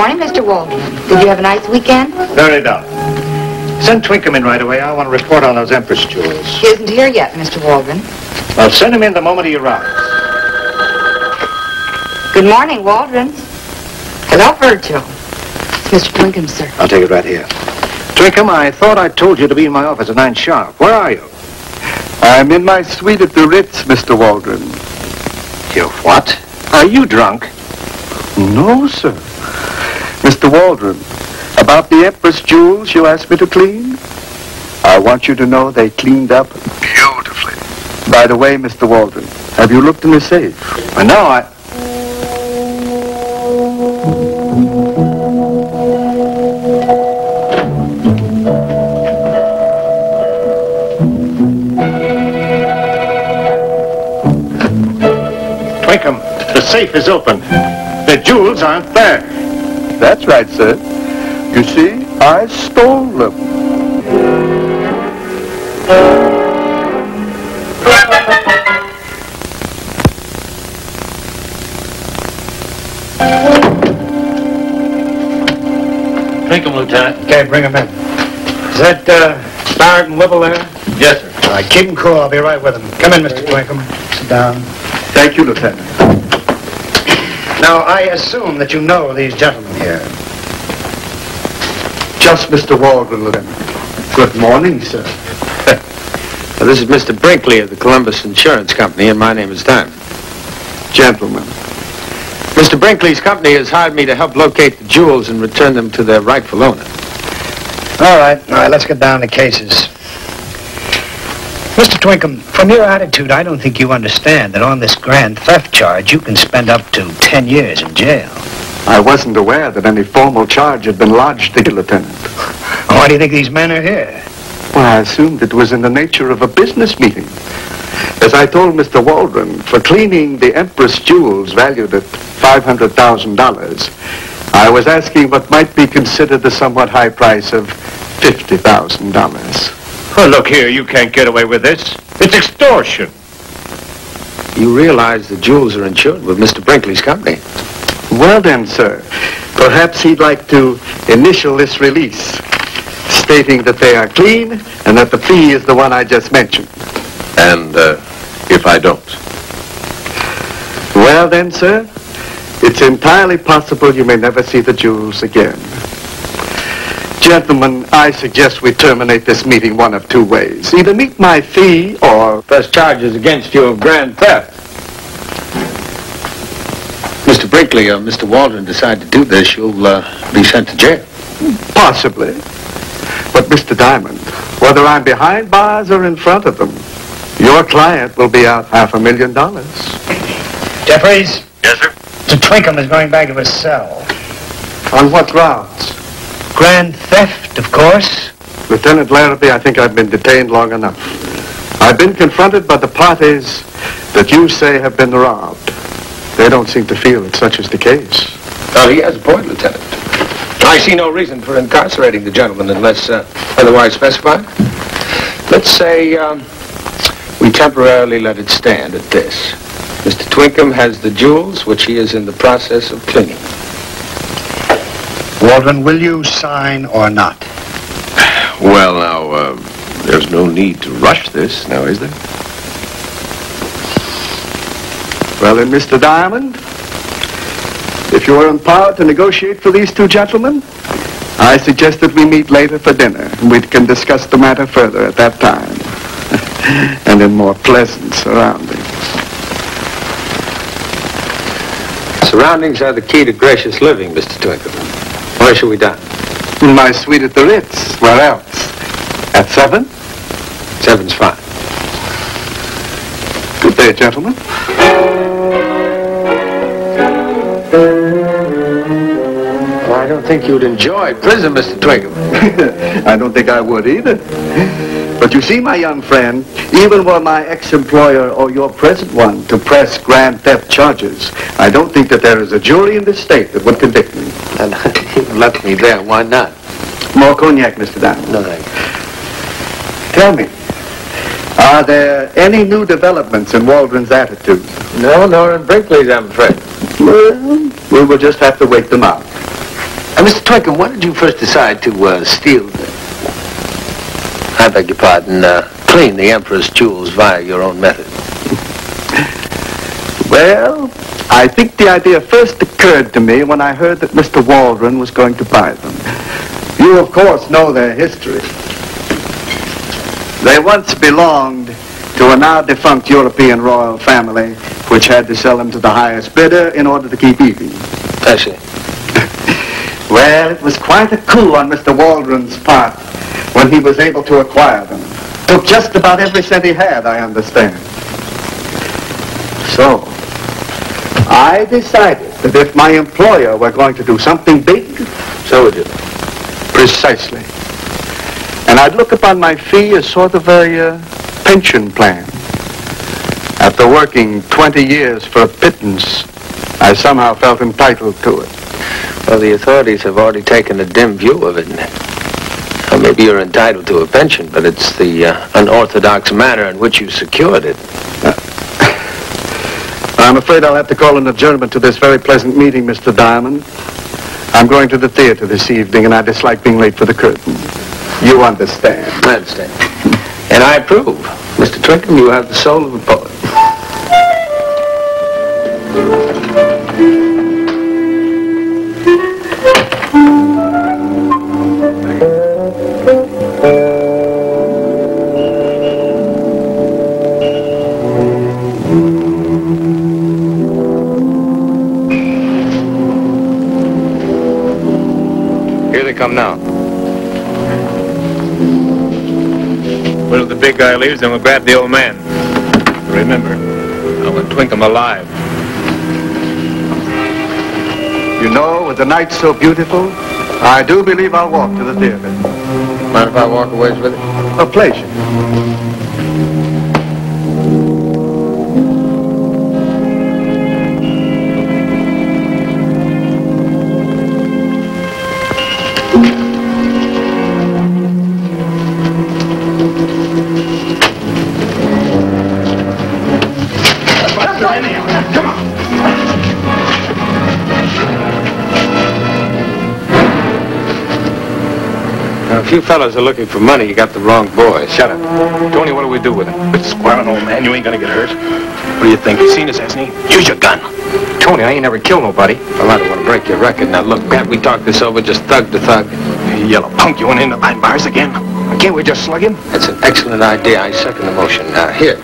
morning, Mr. Walden. Did you have a nice weekend? Very dull. Send Twinkham in right away. I want to report on those Empress jewels. He isn't here yet, Mr. Walden. Well, send him in the moment he arrives. Good morning, Waldron. Hello, Virgil. It's Mr. Twinkham, sir. I'll take it right here. Twinkham, I thought I told you to be in my office at 9 sharp. Where are you? I'm in my suite at the Ritz, Mr. Waldron. You what? Are you drunk? No, sir. Mr. Waldron, about the Empress jewels you asked me to clean, I want you to know they cleaned up beautifully. By the way, Mr. Waldron, have you looked in the safe? No, Twinkham, the safe is open. The jewels aren't there. That's right, sir. You see, I stole them. Twinkham, Lieutenant. Okay, bring him in. Is that Barrett and Whipple there? Yes, sir. All right, keep him cool. I'll be right with him. Come in, Mr. Twinkham. Sit down. Thank you, Lieutenant. Now, I assume that you know these gentlemen here. Just Mr. Waldron, Lieutenant. Good morning, sir. Well, this is Mr. Brinkley of the Columbus Insurance Company, and my name is Diamond. Gentlemen. Mr. Brinkley's company has hired me to help locate the jewels and return them to their rightful owner. All right, let's get down to cases. Mr. Twinkham, from your attitude, I don't think you understand that on this grand theft charge, you can spend up to 10 years in jail. I wasn't aware that any formal charge had been lodged against you, Lieutenant. Why do you think these men are here? Well, I assumed it was in the nature of a business meeting. As I told Mr. Waldron, for cleaning the Empress jewels valued at $500,000, I was asking what might be considered the somewhat high price of $50,000. Oh, look here, you can't get away with this. It's extortion. You realize the jewels are insured with Mr. Brinkley's company. Well then, sir, perhaps he'd like to initial this release, stating that they are clean and that the fee is the one I just mentioned. And if I don't? Well then, sir, it's entirely possible you may never see the jewels again. Gentlemen, I suggest we terminate this meeting one of two ways. Either meet my fee or press charges against you of grand theft. Mr. Brinkley or Mr. Waldron decide to do this, you'll be sent to jail. Possibly. But, Mr. Diamond, whether I'm behind bars or in front of them, your client will be out $500,000. Jeffries? Yes, sir? Mr. Twinkham is going back to his cell. On what grounds? Grand theft, of course. Lieutenant Larrabee, I think I've been detained long enough. I've been confronted by the parties that you say have been robbed. They don't seem to feel that such is the case. Well, he has a point, Lieutenant. I see no reason for incarcerating the gentleman unless otherwise specified. Let's say we temporarily let it stand at this. Mr. Twinkham has the jewels, which he is in the process of cleaning. Waldron, will you sign or not? Well, now, there's no need to rush this, now, is there? Well, then, Mr. Diamond, if you are empowered to negotiate for these two gentlemen, I suggest that we meet later for dinner, and we can discuss the matter further at that time, and in more pleasant surroundings. Surroundings are the key to gracious living, Mr. Twinkham. Where shall we dine? In my suite at the Ritz. Where else? At 7? 7's fine. Good day, gentlemen. Well, I don't think you'd enjoy prison, Mr. Twinkham. I don't think I would either. But you see, my young friend, even were my ex-employer or your present one to press grand theft charges, I don't think that there is a jury in this state that would convict me. And you left me there. Why not? More cognac, Mr. Diamond. No, thank you. Tell me, are there any new developments in Waldron's attitude? No, nor in Brinkley's, I'm afraid. Well, we will just have to wait them out. Mr. Twickham, when did you first decide to steal, I beg your pardon, clean the Emperor's jewels via your own method? Well, I think the idea first occurred to me when I heard that Mr. Waldron was going to buy them. You, of course, know their history. They once belonged to a now-defunct European royal family, which had to sell them to the highest bidder in order to keep eating. I see. Well, it was quite a coup on Mr. Waldron's part when he was able to acquire them. Took just about every cent he had, I understand. So, I decided that if my employer were going to do something big, So would you. precisely. And I'd look upon my fee as sort of a pension plan. After working 20 years for a pittance, I somehow felt entitled to it. Well, the authorities have already taken a dim view of it. Well, maybe you're entitled to a pension, but it's the unorthodox manner in which you secured it. I'm afraid I'll have to call an adjournment to this very pleasant meeting, Mr. Diamond. I'm going to the theater this evening, and I dislike being late for the curtain. You understand. I understand. And I approve. Mr. Twickham, you have the soul of a poet. Here they come now. Well, if the big guy leaves, then we'll grab the old man. Remember, I want Twinkham alive. You know, with the night so beautiful, I do believe I'll walk to the theater. Mind if I walk a ways with it? A pleasure. If you fellas are looking for money, you got the wrong boy. Shut up. Tony, what do we do with him? It's squalling old man. You ain't gonna get hurt. What do you think? You seen us, hasn't he? Use your gun. Tony, I ain't never killed nobody. Well, I don't want to break your record. Now, look, can't we talk this over just thug to thug? You yellow punk, you went into line bars again? Can't we just slug him? That's an excellent idea. I second the motion. Here.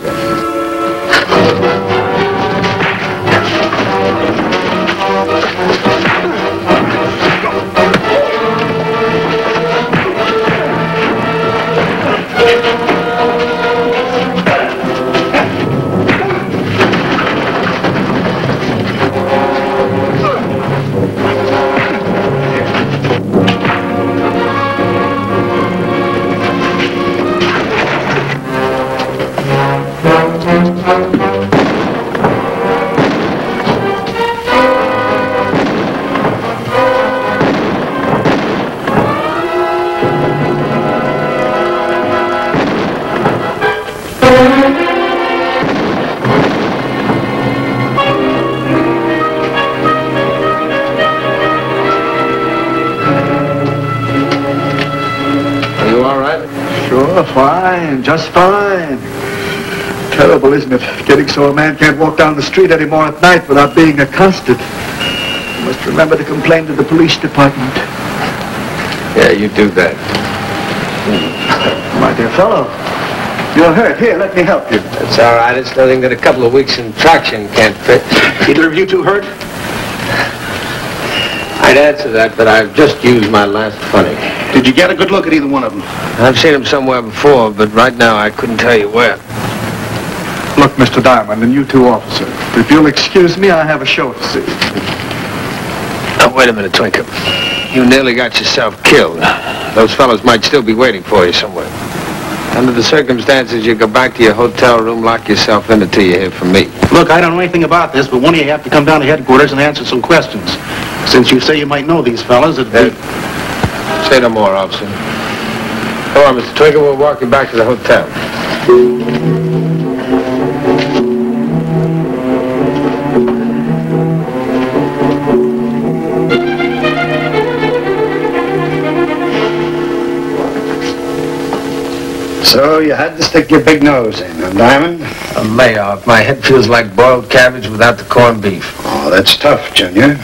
Fine, just fine. Terrible, isn't it? Getting so a man can't walk down the street anymore at night without being accosted. You must remember to complain to the police department. Yeah, you do that. My dear fellow, you're hurt. Here, let me help you. That's all right. It's nothing that a couple of weeks in traction can't fix. Either of you two hurt? I'd answer that, but I've just used my last funny. Did you get a good look at either one of them? I've seen him somewhere before, but right now I couldn't tell you where. Look, Mr. Diamond, and you two officers, if you'll excuse me, I have a show to see. Now, wait a minute, Twinkham. You nearly got yourself killed. Those fellows might still be waiting for you somewhere. Under the circumstances, you go back to your hotel room, lock yourself in until you hear from me. Look, I don't know anything about this, but one of you have to come down to headquarters and answer some questions. Since you say you might know these fellas, it'd be... Say no more, officer. Come on, Mr. Twinkham, we'll walk you back to the hotel. So you had to stick your big nose in, huh, Diamond? A layoff. My head feels like boiled cabbage without the corned beef. Oh, that's tough, Junior.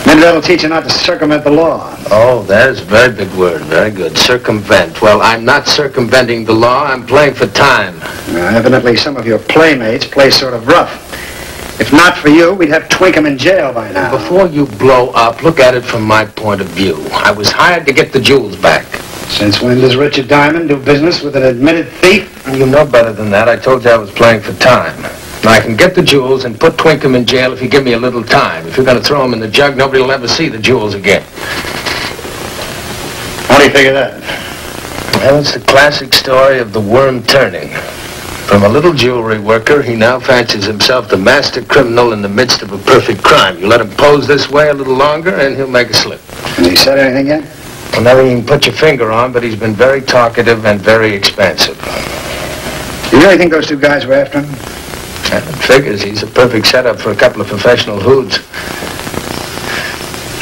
Maybe that'll teach you not to circumvent the law. Oh, that is a very big word. Very good. Circumvent. Well, I'm not circumventing the law. I'm playing for time. Evidently, some of your playmates play sort of rough. If not for you, we'd have Twinkum in jail by now. Before you blow up, look at it from my point of view. I was hired to get the jewels back. Since when does Richard Diamond do business with an admitted thief? You know better than that. I told you I was playing for time. I can get the jewels and put Twinkum in jail if you give me a little time. If you're going to throw him in the jug, nobody will ever see the jewels again. How do you figure that? Well, it's the classic story of the worm turning. From a little jewelry worker, he now fancies himself the master criminal in the midst of a perfect crime. You let him pose this way a little longer, and he'll make a slip. Has he said anything yet? Well, nothing you can put your finger on, but he's been very talkative and very expansive. You really think those two guys were after him? It figures he's a perfect setup for a couple of professional hoods.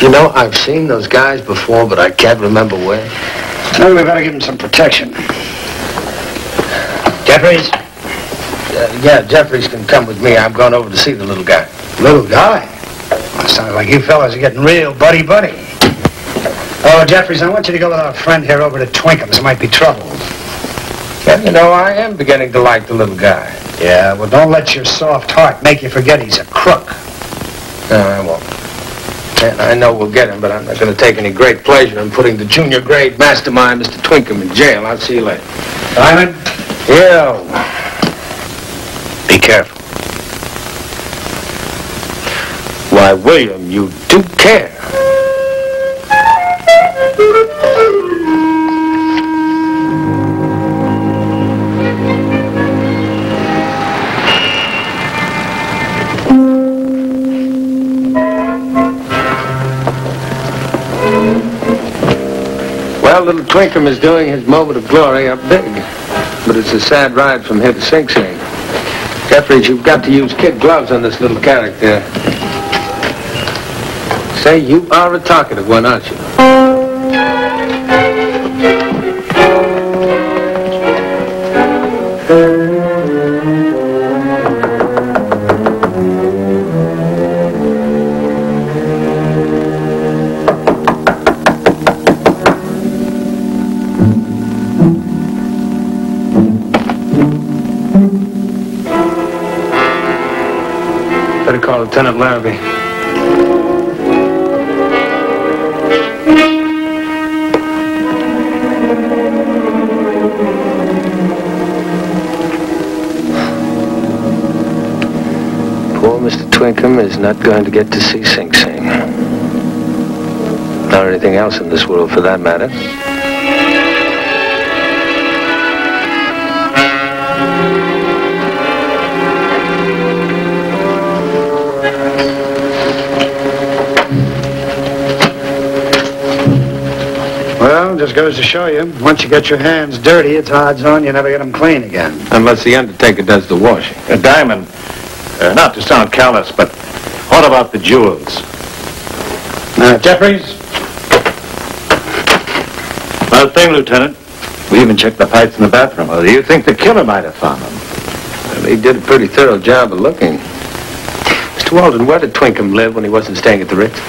You know, I've seen those guys before, but I can't remember where. Maybe we better give him some protection. Jeffries? Yeah, Jeffries can come with me. I'm going over to see the little guy. Little guy? Well, it sounds like you fellas are getting real buddy-buddy. Oh, Jeffries, I want you to go with our friend here over to Twinkum's. There might be trouble. Well, you know, I am beginning to like the little guy. Yeah, well, don't let your soft heart make you forget he's a crook. No, I won't. And I know we'll get him, but I'm not going to take any great pleasure in putting the junior grade mastermind, Mr. Twinkum, in jail. I'll see you later. Diamond? Yeah. Be careful. Why, William, you do care. Well, little Twinkum is doing his moment of glory up big. But it's a sad ride from here to Sing Sing. Jeffries, you've got to use kid gloves on this little character. Say, you are a talkative one, aren't you? Better call Lieutenant Larrabee. Poor Mr. Twinkum is not going to get to see Sing Sing. Or anything else in this world, for that matter. Well, just goes to show you, once you get your hands dirty, it's odds on you never get them clean again. Unless the undertaker does the washing. Diamond, not to sound callous, but what about the jewels? Jeffries? Well, thing, Lieutenant. We even checked the pipes in the bathroom. Well, do you think the killer might have found them? Well, he did a pretty thorough job of looking. Mr. Walden, where did Twinkum live when he wasn't staying at the Ritz?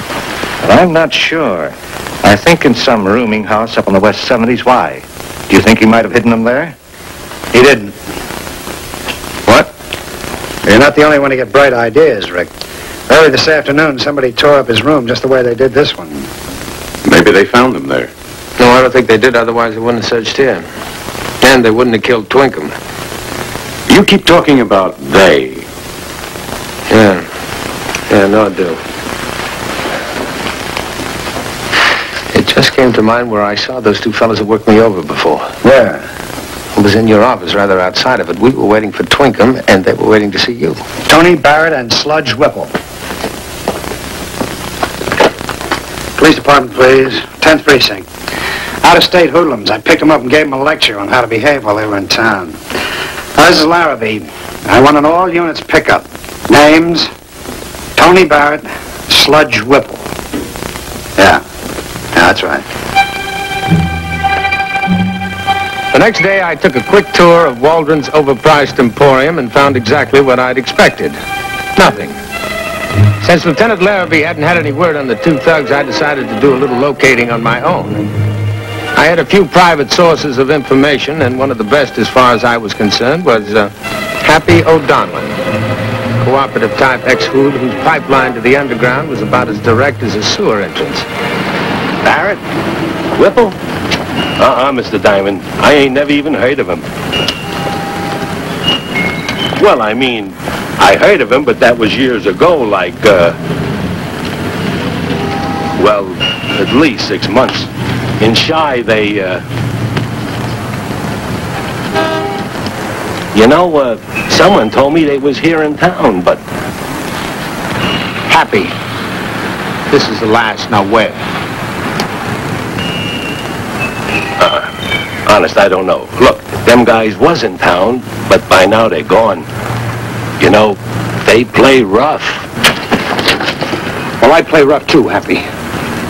Well, I'm not sure. I think in some rooming house up on the West 70s. Why? Do you think he might have hidden them there? He didn't. What? You're not the only one to get bright ideas, Rick. Early this afternoon, somebody tore up his room just the way they did this one. Maybe they found them there. No, I don't think they did. Otherwise, they wouldn't have searched here. And they wouldn't have killed Twinkum. You keep talking about they. Yeah, no, I do. It just came to mind where I saw those two fellas that worked me over before. Where? It was in your office, rather outside of it. We were waiting for Twinkum, and they were waiting to see you. Tony Barrett and Sludge Whipple. Police department, please. 10th precinct. Out-of-state hoodlums. I picked them up and gave them a lecture on how to behave while they were in town. Now, this is Larrabee. I want an all units pickup. Names, Tony Barrett, Sludge Whipple. Yeah, that's right. The next day, I took a quick tour of Waldron's overpriced emporium and found exactly what I'd expected. Nothing. Since Lieutenant Larrabee hadn't had any word on the two thugs, I decided to do a little locating on my own. I had a few private sources of information, and one of the best, as far as I was concerned, was Happy O'Donnell, cooperative-type ex-hood whose pipeline to the underground was about as direct as a sewer entrance. Barrett? Whipple? Mr. Diamond. I ain't never even heard of him. Well, I mean, I heard of him, but that was years ago, like, well, at least 6 months. In Shy, they, you know, someone told me they was here in town, but... Happy. This is the last. Now where? Honest, I don't know. Look, them guys was in town, but by now they're gone. You know, they play rough. Well, I play rough too, Happy.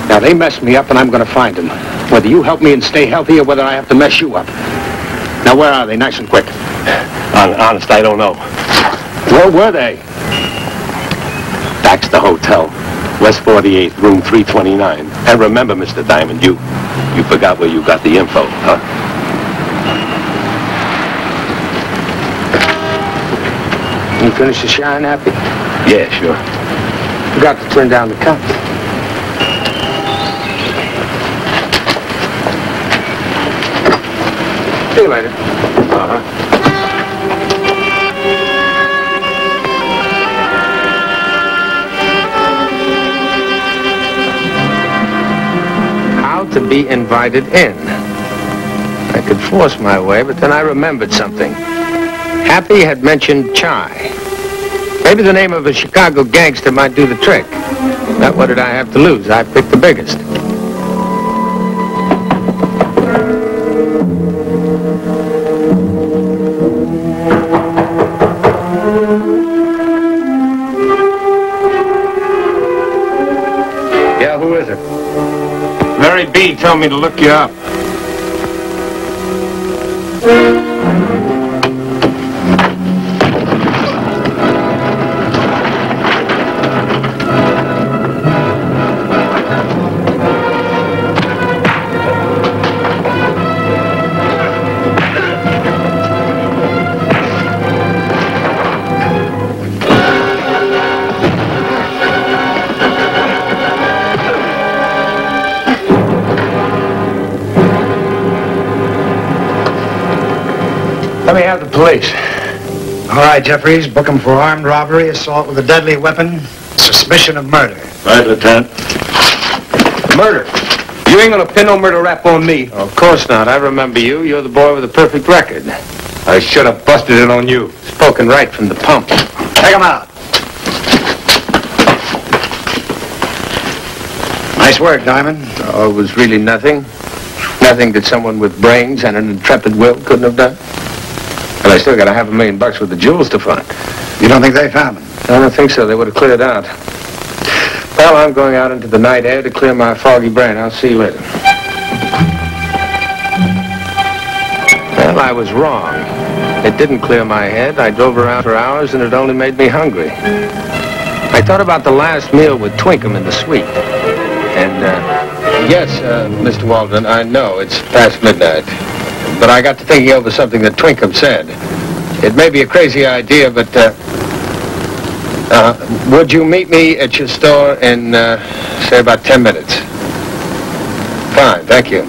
Now, they messed me up, and I'm going to find them. Whether you help me and stay healthy or whether I have to mess you up. Now, where are they? Nice and quick. Honest, I don't know. Where were they? Back's the hotel. West 48th, room 329. And remember, Mr. Diamond, you forgot where you got the info, huh? You finished the shine, Happy? Yeah, sure. Forgot to turn down the cup. See you later. How to be invited in. I could force my way, but then I remembered something. Happy had mentioned Chai. Maybe the name of a Chicago gangster might do the trick. But what did I have to lose? I picked the biggest. Yeah, who is it? Larry B. told me to look you up. Let me have the police. All right, Jeffries. Book him for armed robbery, assault with a deadly weapon, suspicion of murder. Right, Lieutenant. Murder. You ain't gonna pin no murder rap on me. Oh, of course not. I remember you. You're the boy with a perfect record. I should have busted it on you. Spoken right from the pump. Take him out. Nice work, Diamond. Oh, it was really nothing. Nothing that someone with brains and an intrepid will couldn't have done. But I still got $500,000 worth of jewels to find. You don't think they found them? I don't think so. They would have cleared out. Well, I'm going out into the night air to clear my foggy brain. I'll see you later. Well, I was wrong. It didn't clear my head. I drove around for hours, and it only made me hungry. I thought about the last meal with Twinkum in the suite. And, yes, Mr. Waldron, I know it's past midnight. But I got to thinking over something that Twinkum said. It may be a crazy idea, but, would you meet me at your store in, say, about 10 minutes? Fine, thank you.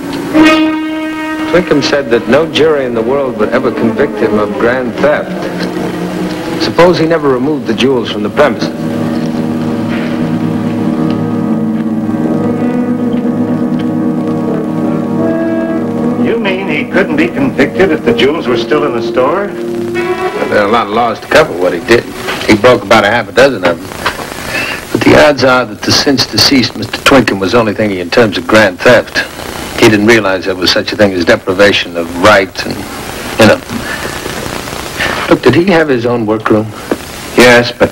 Twinkum said that no jury in the world would ever convict him of grand theft. Suppose he never removed the jewels from the premises. You mean he couldn't be convicted if the jewels were still in the store? Well, there are a lot of laws to cover what he did. He broke about $6 of them. But the odds are that the since deceased Mr. Twinkum was only thinking in terms of grand theft. He didn't realize there was such a thing as deprivation of right and, you know. Look, did he have his own workroom? Yes, but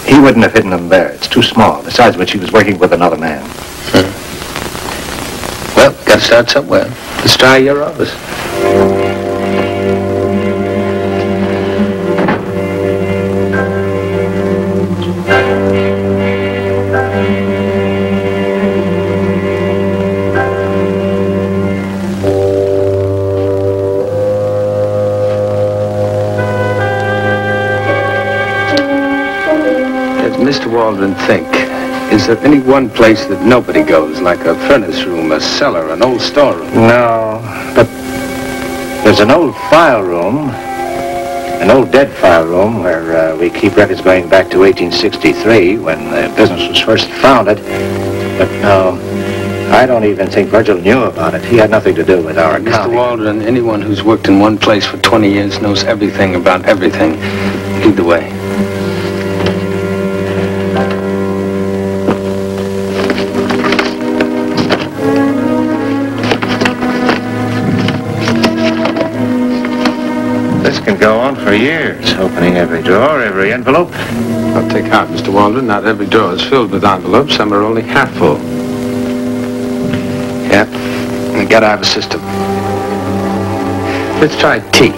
he wouldn't have hidden them there. It's too small. Besides which, he was working with another man. Well, got to start somewhere. Let's try your office. Mr. Waldron, think. Is there any one place that nobody goes, like a furnace room, a cellar, an old storeroom? No, but there's an old file room, an old dead file room where we keep records going back to 1863 when the business was first founded. But no, I don't even think Virgil knew about it. He had nothing to do with our accounting. Mr. Waldron, anyone who's worked in one place for 20 years knows everything about everything. Lead the way. This can go on for years, opening every drawer, every envelope. Now take heart, Mr. Waldron. Not every drawer is filled with envelopes. Some are only half full. Yep. We gotta have a system. Let's try T.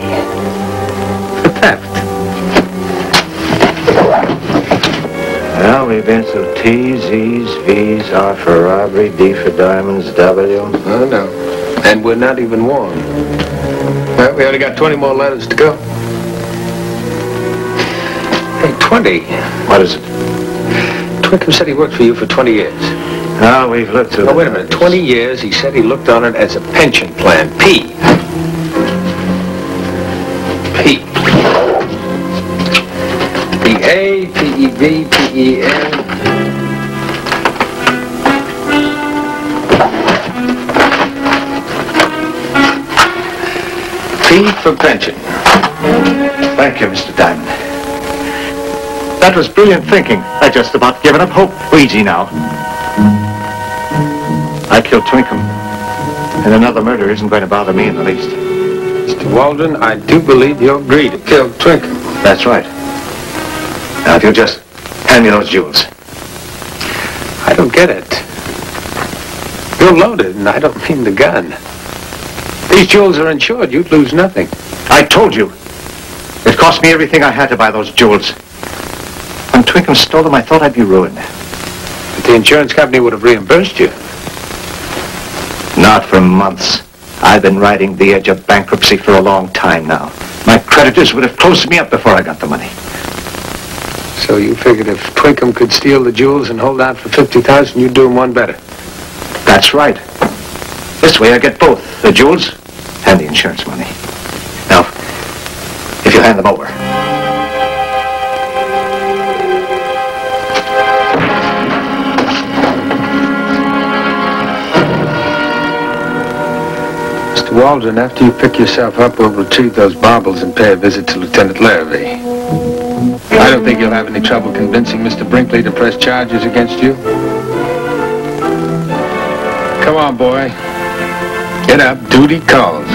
For theft. Well, we've been through T, Z's, V's, R for robbery, D for diamonds, W. Oh, no. And we're not even warm. Well, we only got 20 more letters to go. Hey, 20. What is it? Twickham said he worked for you for 20 years. No, we've looked through Oh, wait a minute. 20 years, he said he looked on it as a pension plan. P. P. P-A, P-E-V, P-E-N. P for pension. Thank you, Mr. Diamond. That was brilliant thinking. I just about given up hope. Easy now. I killed Twinkham, and another murder isn't going to bother me in the least. Mr. Waldron, I do believe you agreed to kill Twinkham. That's right. Now, if you'll just hand me those jewels. I don't get it. You're loaded, and I don't mean the gun. These jewels are insured. You'd lose nothing. I told you. It cost me everything I had to buy those jewels. When Twinkham stole them, I thought I'd be ruined. But the insurance company would have reimbursed you. Not for months. I've been riding the edge of bankruptcy for a long time now. My creditors would have closed me up before I got the money. So you figured if Twinkham could steal the jewels and hold out for $50,000, you'd do him one better. That's right. This way I get both, the jewels and the insurance money. Now, if you'll hand them over. Mr. Waldron, after you pick yourself up, we'll retrieve those baubles and pay a visit to Lieutenant Larrabee. I don't think you'll have any trouble convincing Mr. Brinkley to press charges against you. Come on, boy. Get up. Duty calls.